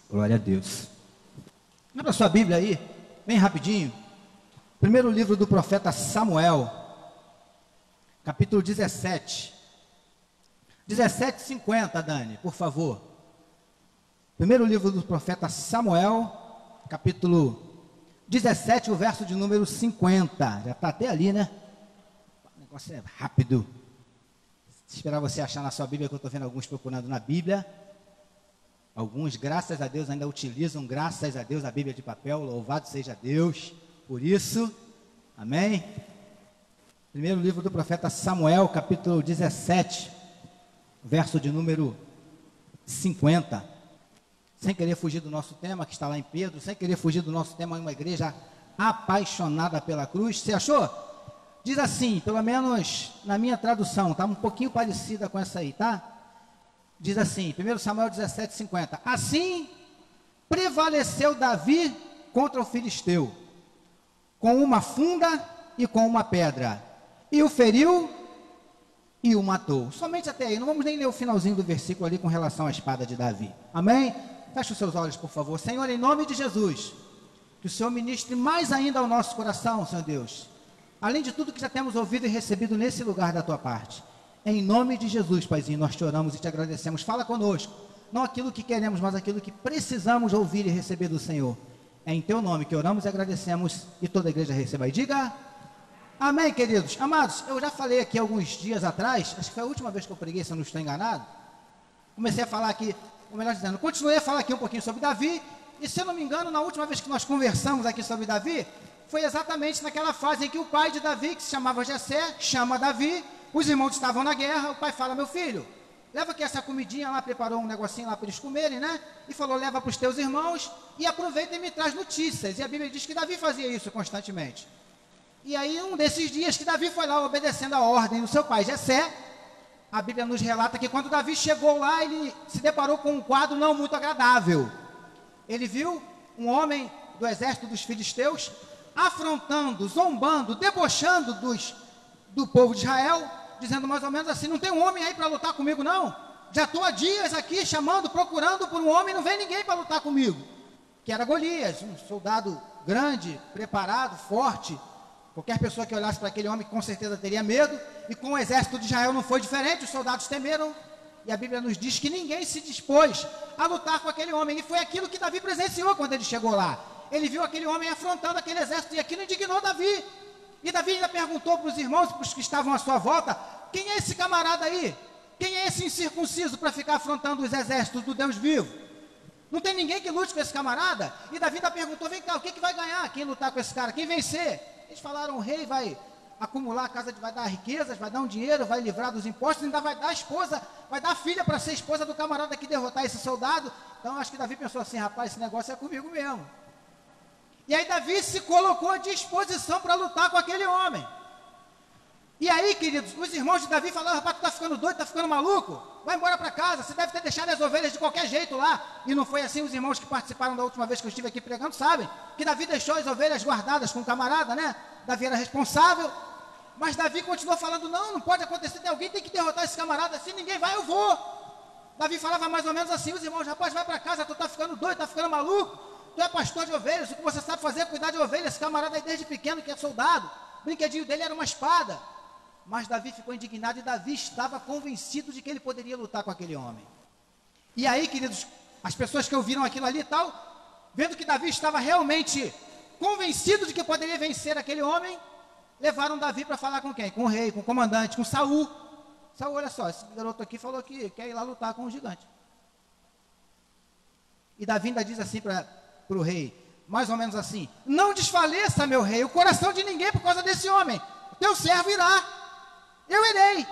Glória a Deus. Abra sua Bíblia aí, bem rapidinho. Primeiro livro do profeta Samuel, capítulo 17. 17:50, Dani, por favor. Primeiro livro do profeta Samuel, capítulo 17, o verso de número 50. Já está até ali, né? O negócio é rápido. Esperar você achar na sua Bíblia, que eu estou vendo alguns procurando na Bíblia. Alguns, graças a Deus, ainda utilizam, graças a Deus, a Bíblia de papel. Louvado seja Deus por isso. Amém? Primeiro livro do profeta Samuel, capítulo 17, verso de número 50. Sem querer fugir do nosso tema, que está lá em Pedro, sem querer fugir do nosso tema, uma igreja apaixonada pela cruz. Você achou? Diz assim, pelo menos na minha tradução, está um pouquinho parecida com essa aí, tá? Diz assim, 1 Samuel 17:50. Assim prevaleceu Davi contra o filisteu, com uma funda e com uma pedra, e o feriu e o matou. Somente até aí, não vamos nem ler o finalzinho do versículo ali com relação à espada de Davi. Amém? Feche os seus olhos, por favor. Senhor, em nome de Jesus, que o Senhor ministre mais ainda ao nosso coração, Senhor Deus, além de tudo que já temos ouvido e recebido nesse lugar da tua parte. Em nome de Jesus, Paizinho, nós te oramos e te agradecemos. Fala conosco, não aquilo que queremos, mas aquilo que precisamos ouvir e receber do Senhor. É em teu nome que oramos e agradecemos, e toda a igreja receba e diga amém, queridos. Amados, eu já falei aqui alguns dias atrás, acho que foi a última vez que eu preguei, se eu não estou enganado. Comecei a falar aqui, ou melhor dizendo, continuei a falar aqui um pouquinho sobre Davi, e se eu não me engano, na última vez que nós conversamos aqui sobre Davi, foi exatamente naquela fase em que o pai de Davi, que se chamava Jessé, chama Davi. Os irmãos estavam na guerra, o pai fala, meu filho, leva aqui essa comidinha lá, preparou um negocinho lá para eles comerem, né? E falou, leva para os teus irmãos e aproveita e me traz notícias. E a Bíblia diz que Davi fazia isso constantemente. E aí, um desses dias que Davi foi lá obedecendo a ordem do seu pai Jessé, a Bíblia nos relata que quando Davi chegou lá, ele se deparou com um quadro não muito agradável. Ele viu um homem do exército dos filisteus afrontando, zombando, debochando do povo de Israel, dizendo mais ou menos assim, não tem um homem aí para lutar comigo não? Já estou há dias aqui chamando, procurando por um homem, não vem ninguém para lutar comigo. Que era Golias, um soldado grande, preparado, forte. Qualquer pessoa que olhasse para aquele homem com certeza teria medo, e com o exército de Israel não foi diferente, os soldados temeram, e a Bíblia nos diz que ninguém se dispôs a lutar com aquele homem, e foi aquilo que Davi presenciou quando ele chegou lá. Ele viu aquele homem afrontando aquele exército, e aquilo indignou Davi. E Davi ainda perguntou para os irmãos, para os que estavam à sua volta, quem é esse camarada aí? Quem é esse incircunciso para ficar afrontando os exércitos do Deus vivo? Não tem ninguém que lute com esse camarada? E Davi ainda perguntou, vem cá, o que vai ganhar quem lutar com esse cara? Quem vencer? Eles falaram, o rei vai acumular a casa, vai dar riquezas, vai dar um dinheiro, vai livrar dos impostos, ainda vai dar a esposa, vai dar a filha para ser esposa do camarada que derrotar esse soldado. Então acho que Davi pensou assim, rapaz, esse negócio é comigo mesmo. E aí Davi se colocou à disposição para lutar com aquele homem. E aí, queridos, os irmãos de Davi falaram, rapaz, tu está ficando doido, está ficando maluco? Vai embora para casa, você deve ter deixado as ovelhas de qualquer jeito lá. E não foi assim, os irmãos que participaram da última vez que eu estive aqui pregando sabem que Davi deixou as ovelhas guardadas com o camarada, né? Davi era responsável, mas Davi continuou falando, não pode acontecer, alguém tem que derrotar esse camarada, se ninguém vai, eu vou. Davi falava mais ou menos assim, os irmãos, rapaz, vai para casa, tu está ficando doido, está ficando maluco? Tu é pastor de ovelhas, o que você sabe fazer é cuidar de ovelhas, esse camarada aí desde pequeno que é soldado, o brinquedinho dele era uma espada. Mas Davi ficou indignado e Davi estava convencido de que ele poderia lutar com aquele homem. E aí, queridos, as pessoas que ouviram aquilo ali e tal, vendo que Davi estava realmente convencido de que poderia vencer aquele homem, levaram Davi para falar com quem? Com o rei, com o comandante, com Saul. Saul, olha só, esse garoto aqui falou que quer ir lá lutar com o gigante. E Davi ainda diz assim para o rei, mais ou menos assim, não desfaleça, meu rei, o coração de ninguém por causa desse homem, teu servo irá. Eu irei.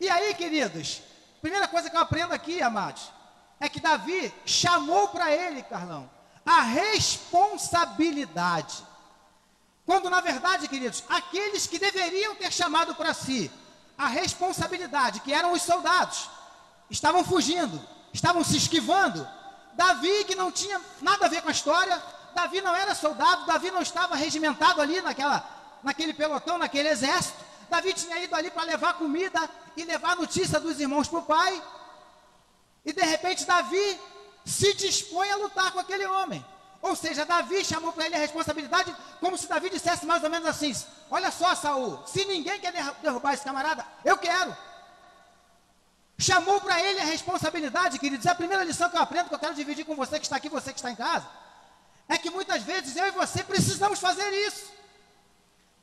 E aí, queridos, primeira coisa que eu aprendo aqui, amados, é que Davi chamou para ele, Carlão, a responsabilidade. Quando, na verdade, queridos, aqueles que deveriam ter chamado para si a responsabilidade, que eram os soldados, estavam fugindo, estavam se esquivando. Davi, que não tinha nada a ver com a história, Davi não era soldado, Davi não estava regimentado ali naquele pelotão, naquele exército. Davi tinha ido ali para levar comida e levar notícia dos irmãos para o pai. E de repente Davi se dispõe a lutar com aquele homem. Ou seja, Davi chamou para ele a responsabilidade, como se Davi dissesse mais ou menos assim: olha só, Saul, se ninguém quer derrubar esse camarada, eu quero. Chamou para ele a responsabilidade, queridos. A primeira lição que eu aprendo, que eu quero dividir com você que está aqui, você que está em casa, é que muitas vezes eu e você precisamos fazer isso.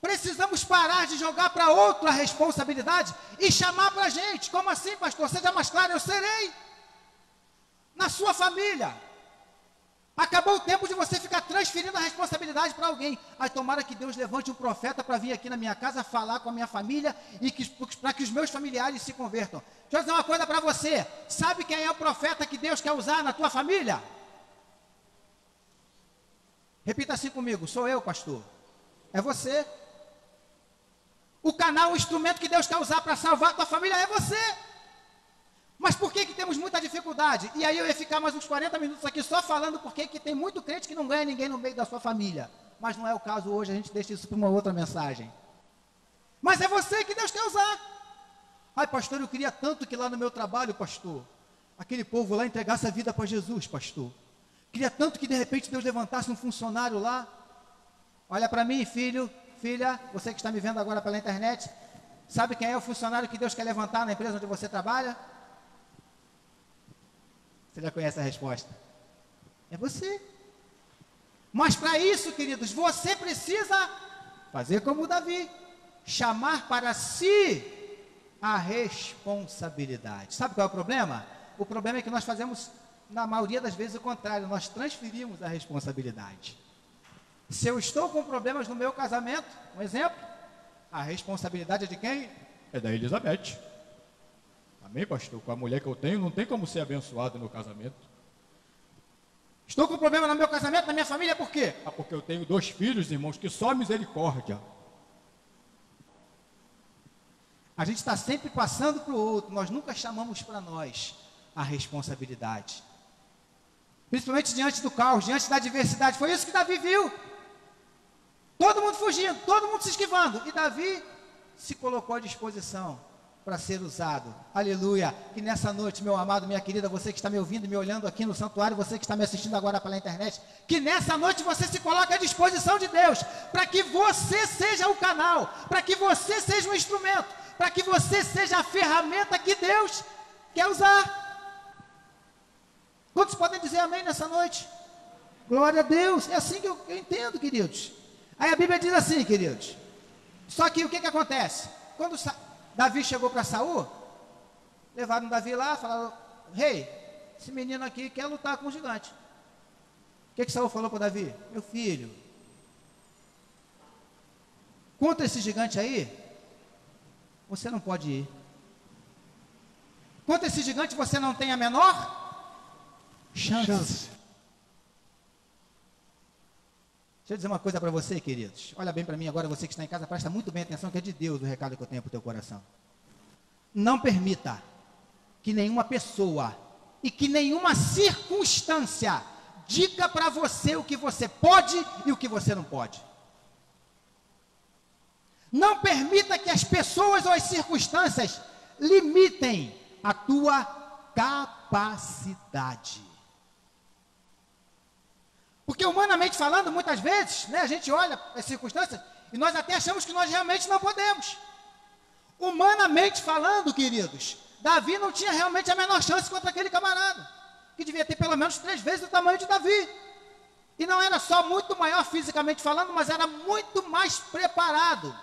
Precisamos parar de jogar para outro a responsabilidade e chamar para a gente. Como assim, pastor? Seja mais claro, eu serei. Na sua família. Acabou o tempo de você ficar transferindo a responsabilidade para alguém. Ai, tomara que Deus levante um profeta para vir aqui na minha casa falar com a minha família e para que os meus familiares se convertam. Deixa eu dizer uma coisa para você. Sabe quem é o profeta que Deus quer usar na tua família? Repita assim comigo: sou eu, pastor. É você. O canal, o instrumento que Deus quer usar para salvar a tua família é você. Mas por que temos muita dificuldade? E aí eu ia ficar mais uns 40 minutos aqui só falando porque que tem muito crente que não ganha ninguém no meio da sua família. Mas não é o caso hoje, a gente deixa isso para uma outra mensagem. Mas é você que Deus quer usar. Ai, pastor, eu queria tanto que lá no meu trabalho, pastor, aquele povo lá entregasse a vida para Jesus, pastor. Queria tanto que de repente Deus levantasse um funcionário lá. Olha para mim, filho, filha, você que está me vendo agora pela internet, sabe quem é o funcionário que Deus quer levantar na empresa onde você trabalha? Você já conhece a resposta. É você. Mas para isso, queridos, você precisa fazer como Davi, chamar para si a responsabilidade. Sabe qual é o problema? O problema é que nós fazemos, na maioria das vezes, o contrário. Nós transferimos a responsabilidade. Se eu estou com problemas no meu casamento, um exemplo, a responsabilidade é de quem? É da Elizabeth. Amém, pastor? Com a mulher que eu tenho, não tem como ser abençoado no casamento. Estou com problema no meu casamento, na minha família, por quê? Ah, porque eu tenho 2 filhos, irmãos, que só misericórdia. A gente está sempre passando para o outro, nós nunca chamamos para nós a responsabilidade. Principalmente diante do caos, diante da adversidade. Foi isso que Davi viu. Todo mundo fugindo, todo mundo se esquivando. E Davi se colocou à disposição para ser usado. Aleluia. Que nessa noite, meu amado, minha querida, você que está me ouvindo e me olhando aqui no santuário, você que está me assistindo agora pela internet, que nessa noite você se coloque à disposição de Deus, para que você seja o canal, para que você seja o instrumento, para que você seja a ferramenta que Deus quer usar. Quantos podem dizer amém nessa noite? Glória a Deus. É assim que eu entendo, queridos. Aí a Bíblia diz assim, queridos. Só que o que acontece? Quando Davi chegou para Saul, levaram Davi lá, falaram: rei, esse menino aqui quer lutar com o gigante. O que Saul falou para Davi? Meu filho, contra esse gigante aí, você não pode ir. Contra esse gigante você não tem a menor chance. Deixa eu dizer uma coisa para você, queridos. Olha bem para mim agora, você que está em casa, presta muito bem atenção, que é de Deus o recado que eu tenho para o teu coração. Não permita que nenhuma pessoa e que nenhuma circunstância diga para você o que você pode e o que você não pode. Não permita que as pessoas ou as circunstâncias limitem a tua capacidade. Porque humanamente falando, muitas vezes, né, a gente olha as circunstâncias e nós até achamos que nós realmente não podemos. Humanamente falando, queridos, Davi não tinha realmente a menor chance contra aquele camarada, que devia ter pelo menos 3 vezes o tamanho de Davi. E não era só muito maior fisicamente falando, mas era muito mais preparado,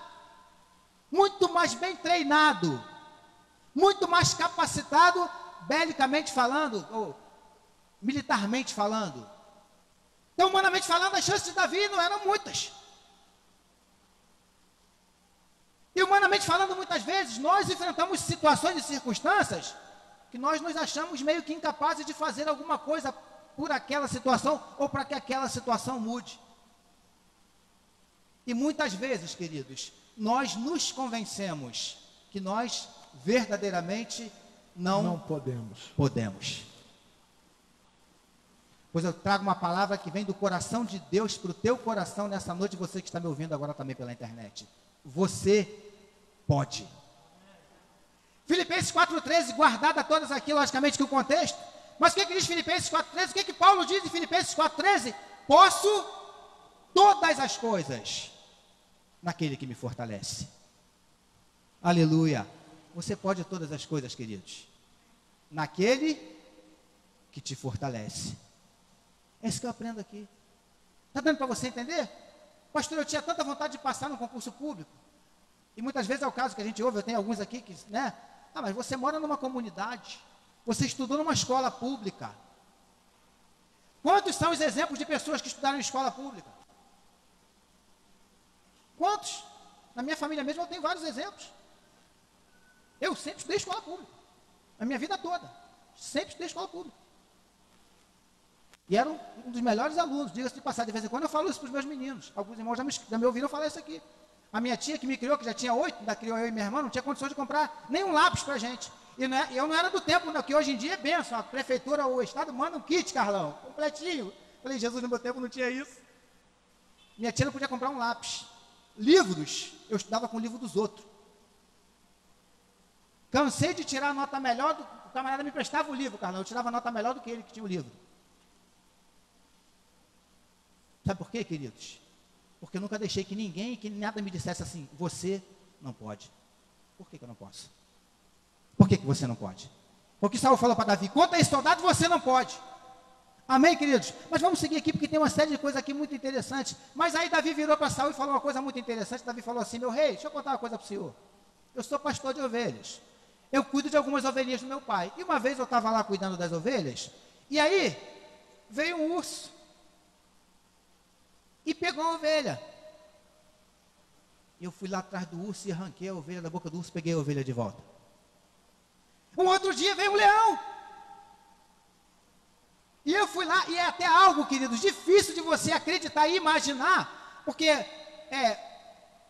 muito mais bem treinado, muito mais capacitado, belicamente falando, ou militarmente falando. Então, humanamente falando, as chances de Davi não eram muitas. E humanamente falando, muitas vezes, nós enfrentamos situações e circunstâncias que nós nos achamos meio que incapazes de fazer alguma coisa por aquela situação ou para que aquela situação mude. E muitas vezes, queridos, nós nos convencemos que nós verdadeiramente não podemos. Pois eu trago uma palavra que vem do coração de Deus para o teu coração nessa noite, você que está me ouvindo agora também pela internet. Você pode. Filipenses 4,13, guardada todas aqui, logicamente que o contexto, Mas o que diz Filipenses 4,13? O que Paulo diz em Filipenses 4,13? Posso todas as coisas naquele que me fortalece. Aleluia. Você pode todas as coisas, queridos, naquele que te fortalece. É isso que eu aprendo aqui. Está dando para você entender? Pastor, eu tinha tanta vontade de passar num concurso público. E muitas vezes é o caso que a gente ouve, eu tenho alguns aqui que, né? Ah, mas você mora numa comunidade, você estudou numa escola pública. Quantos são os exemplos de pessoas que estudaram em escola pública? Quantos? Na minha família mesmo eu tenho vários exemplos. Eu sempre estudei escola pública. A minha vida toda. Sempre estudei escola pública. E era um dos melhores alunos, diga-se de passagem. De vez em quando eu falo isso para os meus meninos. Alguns irmãos já me ouviram falar isso aqui. A minha tia que me criou, que já tinha 8, ainda criou eu e minha irmã, não tinha condições de comprar nenhum lápis para a gente. E eu não era do tempo, que hoje em dia é benção. A prefeitura ou o estado manda um kit, Carlão, completinho. Falei, Jesus, no meu tempo não tinha isso. Minha tia não podia comprar um lápis. Livros, eu estudava com o livro dos outros. Cansei de tirar a nota melhor, o camarada me prestava o livro, Carlão, eu tirava a nota melhor do que ele que tinha o livro. Sabe por quê, queridos? Porque eu nunca deixei que ninguém, que nada me dissesse assim, você não pode. Por que eu não posso? Por que você não pode? Porque Saul falou para Davi, contra esse soldado você não pode. Amém, queridos? Mas vamos seguir aqui, porque tem uma série de coisas aqui muito interessantes. Mas aí Davi virou para Saul e falou uma coisa muito interessante. Davi falou assim, meu rei, deixa eu contar uma coisa para o senhor. Eu sou pastor de ovelhas. Eu cuido de algumas ovelhinhas do meu pai. E uma vez eu estava lá cuidando das ovelhas, e aí veio um urso e pegou a ovelha. Eu fui lá atrás do urso e arranquei a ovelha da boca do urso, peguei a ovelha de volta. Um outro dia veio um leão. E eu fui lá, e é até algo, queridos, difícil de você acreditar e imaginar, porque,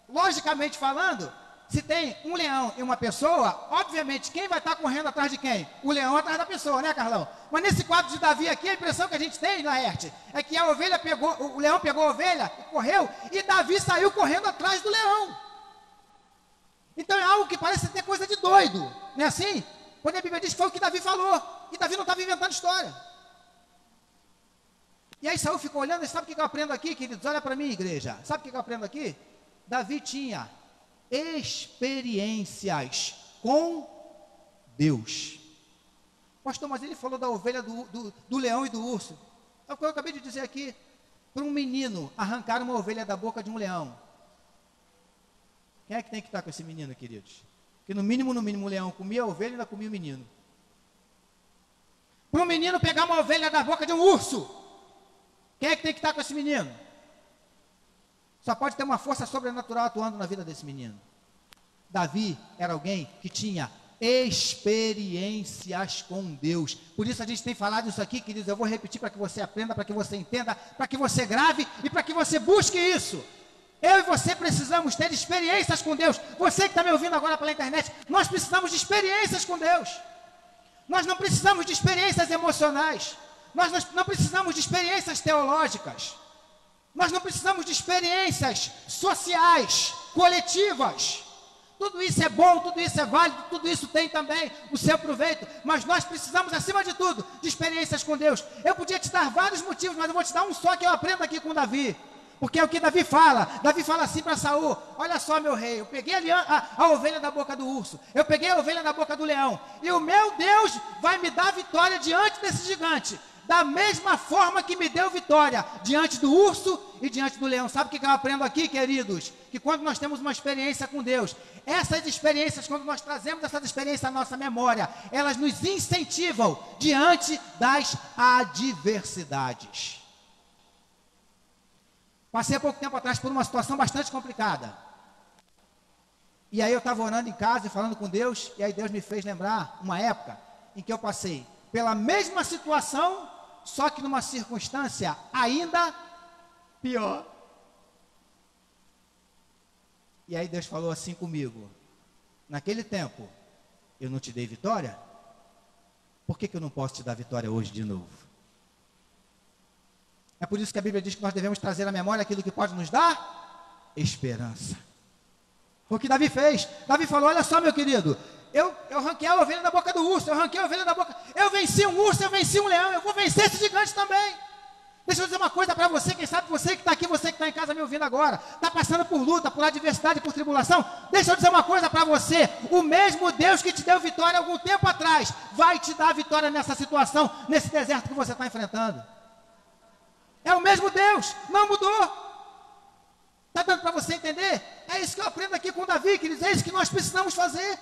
logicamente falando, se tem um leão e uma pessoa, obviamente, quem vai estar correndo atrás de quem? O leão atrás da pessoa, né, Carlão? Mas nesse quadro de Davi aqui, a impressão que a gente tem, Laerte, é que a ovelha o leão pegou a ovelha e correu, e Davi saiu correndo atrás do leão. Então é algo que parece ter coisa de doido, não é assim? Quando a Bíblia diz que foi o que Davi falou, e Davi não estava inventando história. E aí Saul ficou olhando, e sabe o que eu aprendo aqui, queridos? Olha para mim, igreja, sabe o que eu aprendo aqui? Davi tinha experiências com Deus. Pastor, mas ele falou da ovelha, do leão e do urso. É o que eu acabei de dizer aqui. Para um menino arrancar uma ovelha da boca de um leão, quem é que tem que estar com esse menino, queridos? Porque no mínimo, o leão comia a ovelha e ainda comia o menino. Para um menino pegar uma ovelha da boca de um urso, quem é que tem que estar com esse menino? Só pode ter uma força sobrenatural atuando na vida desse menino. Davi era alguém que tinha experiências com Deus. Por isso a gente tem falado isso aqui, queridos. Eu vou repetir para que você aprenda, para que você entenda, para que você grave e para que você busque isso. Eu e você precisamos ter experiências com Deus. Você que está me ouvindo agora pela internet, nós precisamos de experiências com Deus. Nós não precisamos de experiências emocionais. Nós não precisamos de experiências teológicas. Nós não precisamos de experiências sociais, coletivas. Tudo isso é bom, tudo isso é válido, tudo isso tem também o seu proveito. Mas nós precisamos, acima de tudo, de experiências com Deus. Eu podia te dar vários motivos, mas eu vou te dar um só que eu aprendo aqui com Davi. Porque é o que Davi fala. Davi fala assim para Saul: olha só, meu rei, eu peguei a ovelha da boca do urso, eu peguei a ovelha da boca do leão, e o meu Deus vai me dar vitória diante desse gigante, da mesma forma que me deu vitória diante do urso e diante do leão. Sabe o que eu aprendo aqui, queridos? Que quando nós temos uma experiência com Deus, essas experiências, quando nós trazemos essas experiências à nossa memória, elas nos incentivam diante das adversidades. Passei há pouco tempo atrás por uma situação bastante complicada. E aí eu estava orando em casa e falando com Deus, e aí Deus me fez lembrar uma época em que eu passei pela mesma situação, só que numa circunstância ainda pior. E aí Deus falou assim comigo: naquele tempo eu não te dei vitória, por que eu não posso te dar vitória hoje de novo? É por isso que a Bíblia diz que nós devemos trazer à memória aquilo que pode nos dar esperança. Foi o que Davi fez. Davi falou: olha só, meu querido, Eu arranquei a ovelha da boca do urso, eu arranquei a ovelha da boca. Eu venci um urso, eu venci um leão, eu vou vencer esse gigante também. Deixa eu dizer uma coisa para você, quem sabe você que está aqui, você que está em casa me ouvindo agora, está passando por luta, por adversidade, por tribulação. Deixa eu dizer uma coisa para você, o mesmo Deus que te deu vitória algum tempo atrás, vai te dar vitória nessa situação, nesse deserto que você está enfrentando. É o mesmo Deus, não mudou. Está dando para você entender? É isso que eu aprendo aqui com Davi, queridos, é isso que nós precisamos fazer.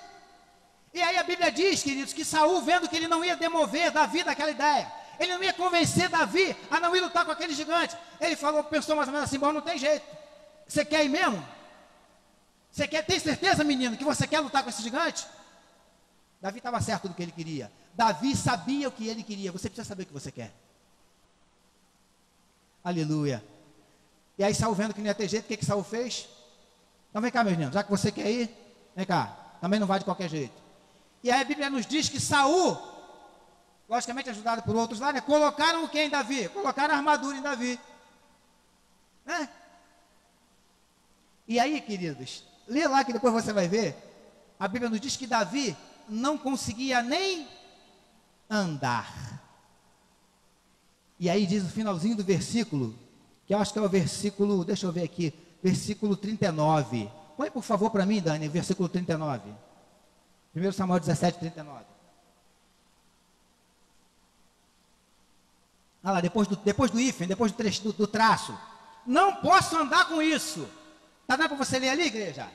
E aí a Bíblia diz, queridos, que Saul, vendo que ele não ia demover Davi daquela ideia, ele não ia convencer Davi a não ir lutar com aquele gigante, ele pensou mais ou menos assim, bom, não tem jeito, você quer ir mesmo? Você quer, tem certeza, menino, que você quer lutar com esse gigante? Davi estava certo do que ele queria, Davi sabia o que ele queria, você precisa saber o que você quer. Aleluia. E aí Saul, vendo que não ia ter jeito, o que Saul fez? Então vem cá, meu menino, já que você quer ir, vem cá, também não vai de qualquer jeito. E aí a Bíblia nos diz que Saul, logicamente ajudado por outros lá, né, colocaram o que em Davi? Colocaram a armadura em Davi. Né? E aí, queridos, lê lá que depois você vai ver, a Bíblia nos diz que Davi não conseguia nem andar. E aí diz o finalzinho do versículo, que eu acho que é o versículo, deixa eu ver aqui, versículo 39. Põe por favor para mim, Dani, versículo 39. 1 Samuel 17, 39. Ah lá, depois do hífen, depois do traço. Não posso andar com isso. Está dando para você ler ali, igreja?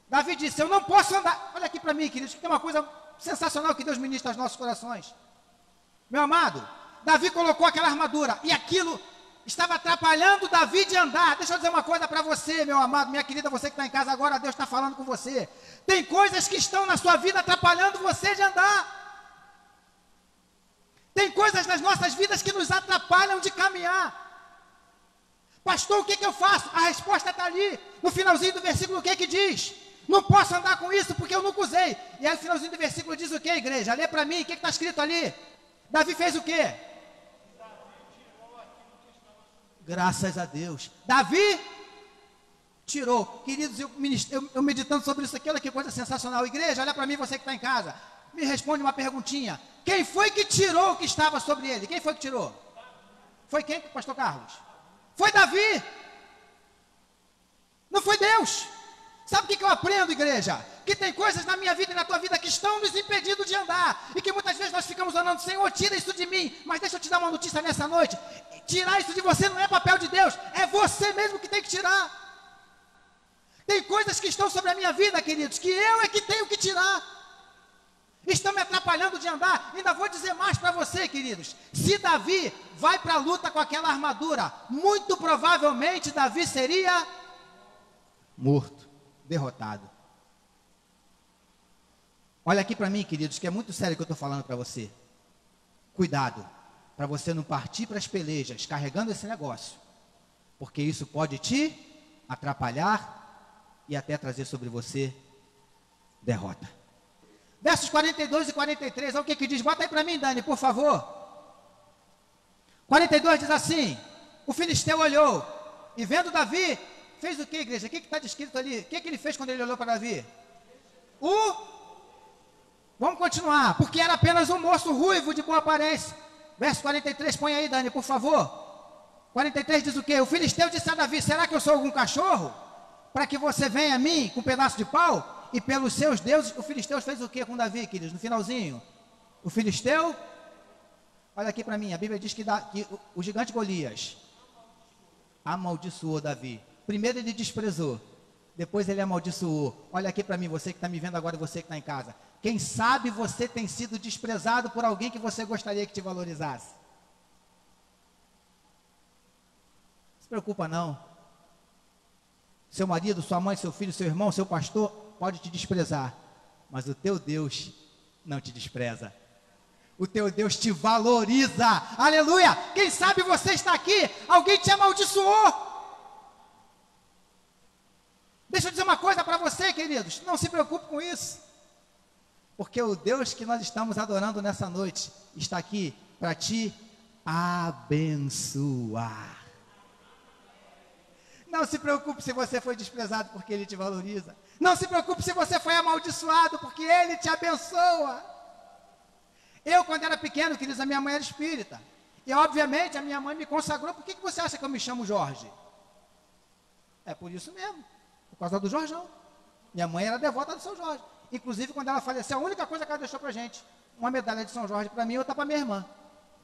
Davi disse, eu não posso andar. Olha aqui para mim, queridos, que tem uma coisa sensacional que Deus ministra aos nossos corações. Meu amado, Davi colocou aquela armadura e aquilo estava atrapalhando Davi de andar. Deixa eu dizer uma coisa para você, meu amado, minha querida, você que está em casa agora, Deus está falando com você. Tem coisas que estão na sua vida atrapalhando você de andar. Tem coisas nas nossas vidas que nos atrapalham de caminhar. Pastor, o que eu faço? A resposta está ali, no finalzinho do versículo, o que diz? Não posso andar com isso porque eu nunca usei. E aí o finalzinho do versículo diz o que, igreja? Lê para mim, o que está escrito ali? Davi fez o quê? Graças a Deus. Davi tirou. Queridos, eu meditando sobre isso aqui, olha que coisa sensacional. Igreja, olha para mim, você que está em casa. Me responde uma perguntinha. Quem foi que tirou o que estava sobre ele? Quem foi que tirou? Foi quem, pastor Carlos? Foi Davi. Não foi Deus. Sabe o que eu aprendo, igreja? Que tem coisas na minha vida e na tua vida que estão nos impedindo de andar. E que muitas vezes nós ficamos orando, Senhor, tira isso de mim. Mas deixa eu te dar uma notícia nessa noite. Tirar isso de você não é papel de Deus. É você mesmo que tem que tirar. Tem coisas que estão sobre a minha vida, queridos, que eu é que tenho que tirar. Estão me atrapalhando de andar. Ainda vou dizer mais para você, queridos. Se Davi vai para a luta com aquela armadura, muito provavelmente Davi seria morto, derrotado. Olha aqui para mim, queridos, que é muito sério o que eu estou falando para você. Cuidado, para você não partir para as pelejas carregando esse negócio, porque isso pode te atrapalhar e até trazer sobre você derrota. Versos 42 e 43, olha o que diz, bota aí para mim, Dani, por favor. 42 diz assim, o filisteu olhou, e vendo Davi, fez o que, igreja? O que está descrito ali? O que ele fez quando ele olhou para Davi? Vamos continuar, porque era apenas um moço ruivo de boa aparência. Verso 43, põe aí, Dani, por favor. 43 diz o que? O filisteu disse a Davi, será que eu sou algum cachorro? Para que você venha a mim com um pedaço de pau? E pelos seus deuses, o filisteu fez o que com Davi, queridos? No finalzinho, o filisteu, olha aqui para mim, a Bíblia diz que o gigante Golias amaldiçoou Davi. Primeiro ele desprezou, depois ele amaldiçoou. Olha aqui para mim, você que está me vendo agora e você que está em casa. Quem sabe você tem sido desprezado por alguém que você gostaria que te valorizasse. Não se preocupa não. Seu marido, sua mãe, seu filho, seu irmão, seu pastor pode te desprezar, mas o teu Deus não te despreza. O teu Deus te valoriza. Aleluia! Quem sabe você está aqui, alguém te amaldiçoou. Deixa eu dizer uma coisa para você, queridos, não se preocupe com isso, porque o Deus que nós estamos adorando nessa noite está aqui para te abençoar. Não se preocupe se você foi desprezado, porque Ele te valoriza. Não se preocupe se você foi amaldiçoado, porque Ele te abençoa. Eu, quando era pequeno, queridos, a minha mãe era espírita. E, obviamente, a minha mãe me consagrou. Por que você acha que eu me chamo Jorge? É por isso mesmo, por causa do Jorjão. Minha mãe era devota do São Jorge. Inclusive, quando ela faleceu, a única coisa que ela deixou pra gente, uma medalha de São Jorge para mim e outra para minha irmã.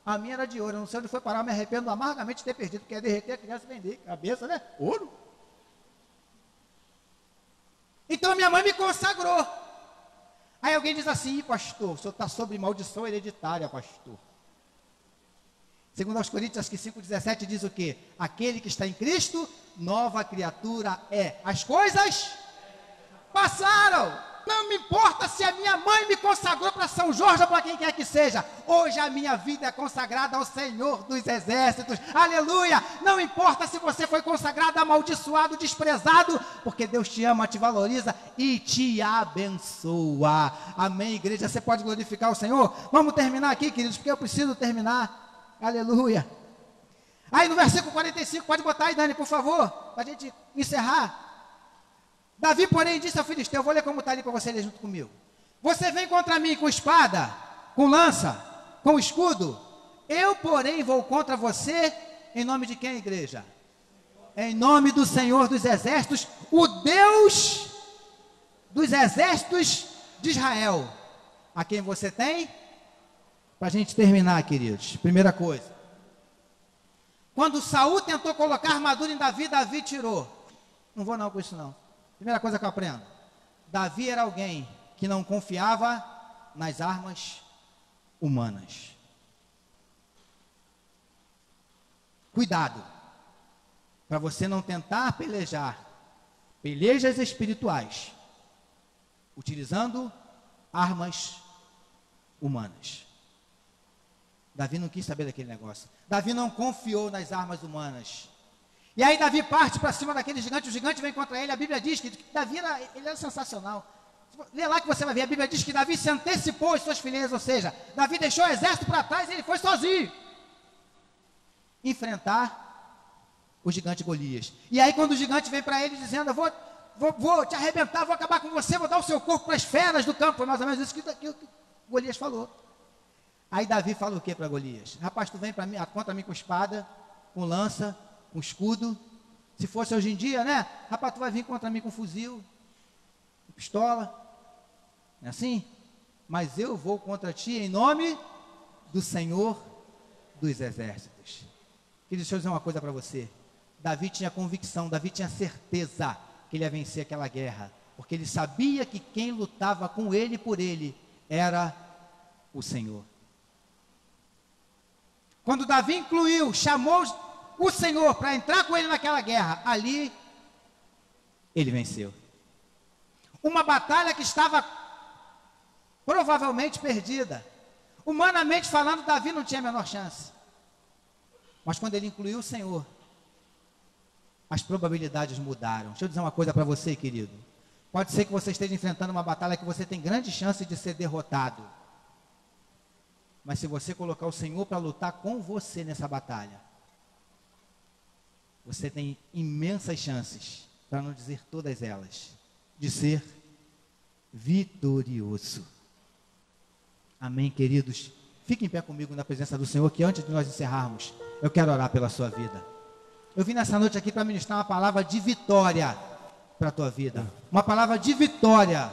A minha era de ouro, eu não sei onde foi parar, eu me arrependo amargamente de ter perdido, porque ia derreter a criança e vender. Cabeça, né? Ouro. Então, minha mãe me consagrou. Aí alguém diz assim, pastor, o senhor está sob maldição hereditária, pastor. Segundo aos Coríntios, acho que 5,17 diz o quê? Aquele que está em Cristo, nova criatura é. As coisas passaram. Não me importa se a minha mãe me consagrou para São Jorge ou para quem quer que seja. Hoje a minha vida é consagrada ao Senhor dos Exércitos. Aleluia! Não importa se você foi consagrado, amaldiçoado, desprezado, porque Deus te ama, te valoriza e te abençoa. Amém, igreja? Você pode glorificar o Senhor? Vamos terminar aqui, queridos, porque eu preciso terminar. Aleluia! Aí no versículo 45, pode botar aí, Dani, por favor, para a gente encerrar. Davi, porém, disse ao filisteu, eu vou ler como está ali para você ler junto comigo. Você vem contra mim com espada, com lança, com escudo. Eu, porém, vou contra você em nome de quem, igreja? Em nome do Senhor dos Exércitos, o Deus dos Exércitos de Israel. A quem você tem? Para a gente terminar, queridos. Primeira coisa. Quando Saul tentou colocar armadura em Davi, Davi tirou. Não vou não com isso não. Primeira coisa que eu aprendo, Davi era alguém que não confiava nas armas humanas. Cuidado, para você não tentar pelejas espirituais, utilizando armas humanas. Davi não quis saber daquele negócio. Davi não confiou nas armas humanas. E aí Davi parte para cima daquele gigante, o gigante vem contra ele, a Bíblia diz que Davi era sensacional. Lê lá que você vai ver, a Bíblia diz que Davi se antecipou às suas fileiras, ou seja, Davi deixou o exército para trás e ele foi sozinho enfrentar o gigante Golias. E aí quando o gigante vem para ele dizendo, eu vou te arrebentar, vou acabar com você, vou dar o seu corpo para as feras do campo, foi mais ou menos isso que Golias falou. Aí Davi fala o que para Golias? Rapaz, tu vem contra mim com espada, com lança, com escudo. Se fosse hoje em dia, né? Rapaz, tu vai vir contra mim com fuzil, com pistola. Não é assim? Mas eu vou contra ti em nome do Senhor dos Exércitos. Deixa eu dizer uma coisa para você. Davi tinha convicção, Davi tinha certeza que ele ia vencer aquela guerra. Porque ele sabia que quem lutava com ele e por ele era o Senhor. Quando Davi chamou o Senhor para entrar com ele naquela guerra, ali ele venceu. Uma batalha que estava provavelmente perdida. Humanamente falando, Davi não tinha a menor chance. Mas quando ele incluiu o Senhor, as probabilidades mudaram. Deixa eu dizer uma coisa para você, querido. Pode ser que você esteja enfrentando uma batalha que você tem grande chance de ser derrotado. Mas se você colocar o Senhor para lutar com você nessa batalha, você tem imensas chances, para não dizer todas elas, de ser vitorioso. Amém, queridos? Fiquem em pé comigo na presença do Senhor, que antes de nós encerrarmos, eu quero orar pela sua vida. Eu vim nessa noite aqui para ministrar uma palavra de vitória para a tua vida. Uma palavra de vitória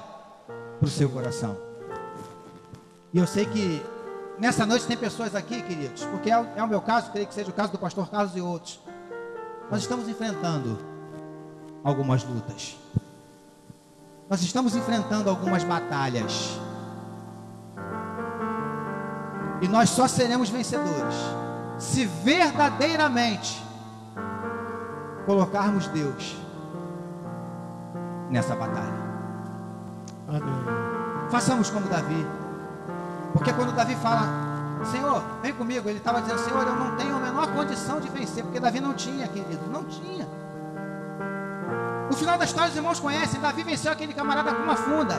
para o seu coração. E eu sei que nessa noite tem pessoas aqui, queridos, porque é o meu caso, creio que seja o caso do pastor Carlos e outros. Nós estamos enfrentando algumas lutas. Nós estamos enfrentando algumas batalhas. E nós só seremos vencedores se verdadeiramente colocarmos Deus nessa batalha. Amém. Façamos como Davi. Porque quando Davi fala, Senhor, vem comigo, ele estava dizendo, Senhor, eu não tenho a menor condição de vencer, porque Davi não tinha, querido, não tinha. O final da história os irmãos conhecem, Davi venceu aquele camarada com uma funda,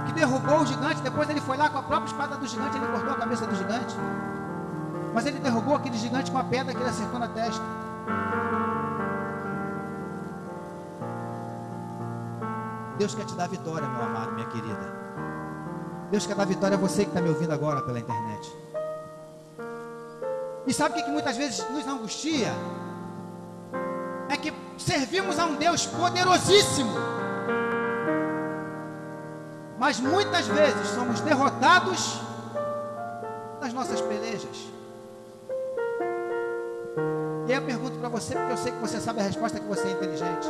que derrubou o gigante, depois ele foi lá com a própria espada do gigante, ele cortou a cabeça do gigante, mas ele derrubou aquele gigante com a pedra que ele acertou na testa. Deus quer te dar vitória, meu amado, minha querida. Deus quer dar vitória a você que está me ouvindo agora pela internet. E sabe o que muitas vezes nos angustia? É que servimos a um Deus poderosíssimo, mas muitas vezes somos derrotados nas nossas pelejas. E aí eu pergunto para você, porque eu sei que você sabe a resposta, que você é inteligente.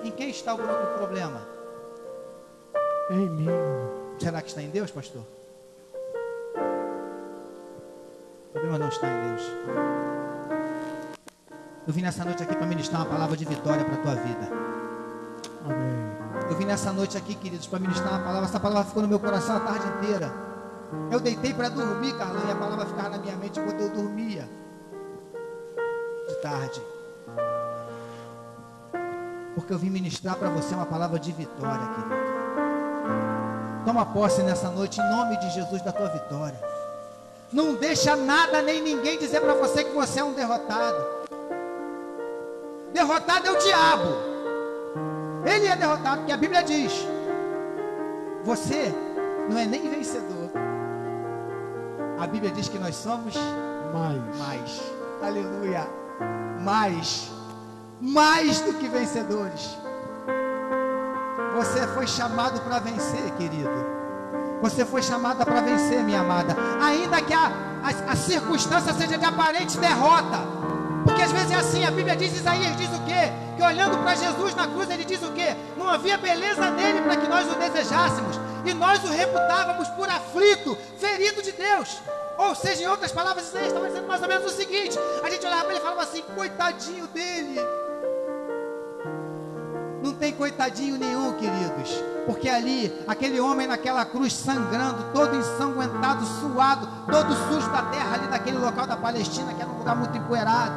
Em quem está o problema? Em mim. Será que está em Deus, pastor? O problema não está em Deus. Eu vim nessa noite aqui para ministrar uma palavra de vitória para a tua vida. Amém. Eu vim nessa noite aqui, queridos, para ministrar uma palavra. Essa palavra ficou no meu coração a tarde inteira. Eu deitei para dormir, Carlão, e a palavra ficava na minha mente enquanto eu dormia. De tarde. Porque eu vim ministrar para você uma palavra de vitória, querido. Toma posse nessa noite, em nome de Jesus, da tua vitória. Não deixa nada nem ninguém dizer para você que você é um derrotado. Derrotado é o diabo. Ele é derrotado, porque a Bíblia diz: você não é nem vencedor. A Bíblia diz que nós somos mais. Aleluia. Mais do que vencedores. Você foi chamado para vencer, querido. Você foi chamada para vencer, minha amada. Ainda que a circunstância seja de aparente derrota. Porque às vezes é assim, a Bíblia diz, Isaías diz o quê? Que olhando para Jesus na cruz, ele diz o quê? Não havia beleza nele para que nós o desejássemos. E nós o reputávamos por aflito, ferido de Deus. Ou seja, em outras palavras, Isaías estava dizendo mais ou menos o seguinte: a gente olhava para ele e falava assim, coitadinho dele. Não tem coitadinho nenhum, queridos. Porque ali, aquele homem naquela cruz sangrando, todo ensanguentado, suado, todo sujo da terra, ali naquele local da Palestina, que era um lugar muito empoeirado,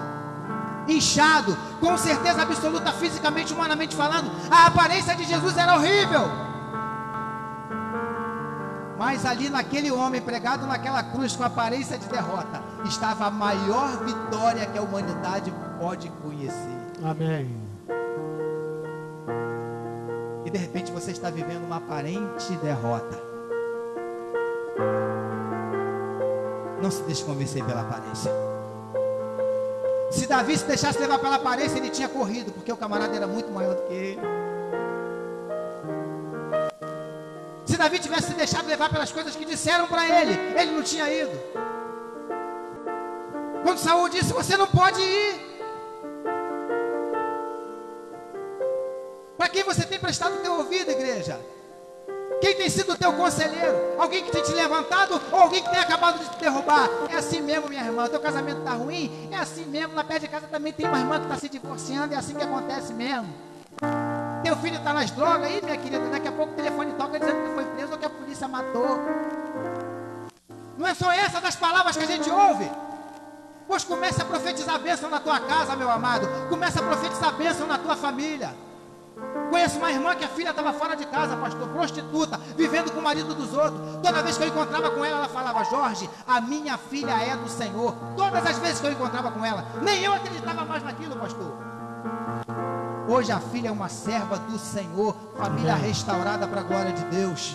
inchado, com certeza absoluta, fisicamente, humanamente falando, a aparência de Jesus era horrível. Mas ali naquele homem pregado naquela cruz com aparência de derrota, estava a maior vitória que a humanidade pode conhecer. Amém. E de repente você está vivendo uma aparente derrota. Não se deixe convencer pela aparência. Se Davi se deixasse levar pela aparência, ele tinha corrido, porque o camarada era muito maior do que ele. Se Davi tivesse se deixado levar pelas coisas que disseram para ele, ele não tinha ido. Quando Saul disse: você não pode ir. Para quem você tem prestado o teu ouvido, igreja? Quem tem sido o teu conselheiro? Alguém que tem te levantado ou alguém que tem acabado de te derrubar? É assim mesmo, minha irmã. Teu casamento está ruim? É assim mesmo. Lá perto de casa também tem uma irmã que está se divorciando. É assim que acontece mesmo. Teu filho está nas drogas aí, minha querida. Daqui a pouco o telefone toca dizendo que foi preso ou que a polícia matou. Não é só essa das palavras que a gente ouve. Pois comece a profetizar a bênção na tua casa, meu amado. Comece a profetizar a bênção na tua família. Conheço uma irmã que a filha estava fora de casa, pastor, prostituta, vivendo com o marido dos outros. Toda vez que eu encontrava com ela, ela falava: Jorge, a minha filha é do Senhor. Todas as vezes que eu encontrava com ela, nem eu acreditava mais naquilo, pastor. Hoje a filha é uma serva do Senhor, família restaurada para a glória de Deus.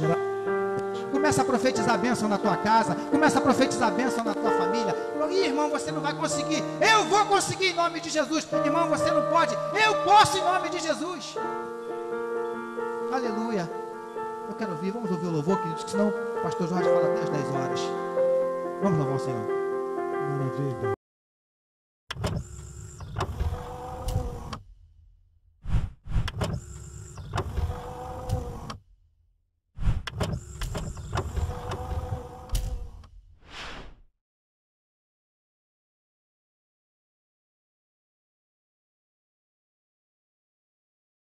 Começa a profetizar a bênção na tua casa, começa a profetizar a bênção na tua família. Ih, irmão, você não vai conseguir. Eu vou conseguir em nome de Jesus. Irmão, você não pode. Eu posso em nome de Jesus. Aleluia. Eu quero ouvir, vamos ouvir o louvor, queridos, que senão o pastor Jorge fala até as 10 horas. Vamos louvar o Senhor. Maravilha.